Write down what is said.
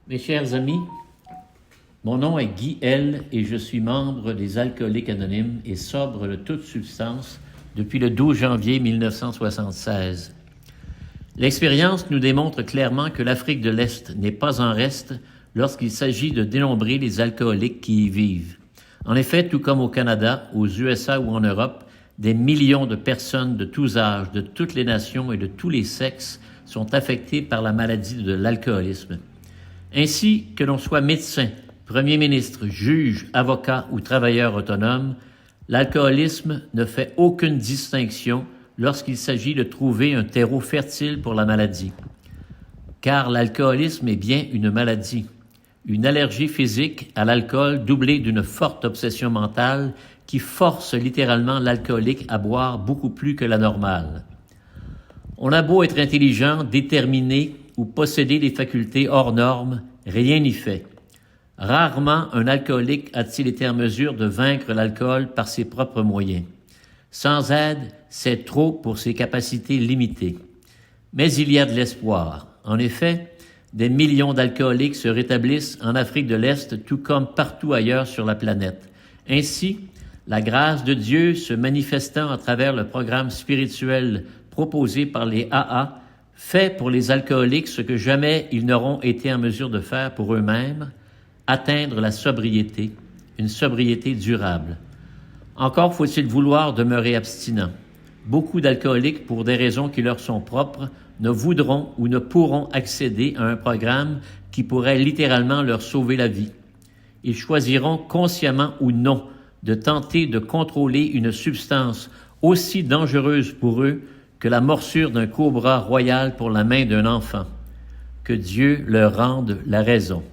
Mes chers amis, mon nom est Guy L. et je suis membre des Alcooliques Anonymes et sobre de toute substance depuis le 12 janvier 1976. L'expérience nous démontre clairement que l'Afrique de l'Est n'est pas en reste lorsqu'il s'agit de dénombrer les alcooliques qui y vivent. En effet, tout comme au Canada, aux USA ou en Europe, des millions de personnes de tous âges, de toutes les nations et de tous les sexes sont affectées par la maladie de l'alcoolisme. Ainsi que l'on soit médecin, premier ministre, juge, avocat ou travailleur autonome, l'alcoolisme ne fait aucune distinction lorsqu'il s'agit de trouver un terreau fertile pour la maladie. Car l'alcoolisme est bien une maladie, une allergie physique à l'alcool doublée d'une forte obsession mentale qui force littéralement l'alcoolique à boire beaucoup plus que la normale. On a beau être intelligent, déterminé ou posséder des facultés hors normes, rien n'y fait. Rarement un alcoolique a-t-il été en mesure de vaincre l'alcool par ses propres moyens. Sans aide, c'est trop pour ses capacités limitées. Mais il y a de l'espoir. En effet, des millions d'alcooliques se rétablissent en Afrique de l'Est, tout comme partout ailleurs sur la planète. Ainsi, la grâce de Dieu se manifestant à travers le programme spirituel proposé par les AA fait pour les alcooliques ce que jamais ils n'auront été en mesure de faire pour eux-mêmes, atteindre la sobriété, une sobriété durable. Encore faut-il vouloir demeurer abstinent. Beaucoup d'alcooliques, pour des raisons qui leur sont propres, ne voudront ou ne pourront accéder à un programme qui pourrait littéralement leur sauver la vie. Ils choisiront consciemment ou non de tenter de contrôler une substance aussi dangereuse pour eux que la morsure d'un cobra royal pour la main d'un enfant. Que Dieu leur rende la raison.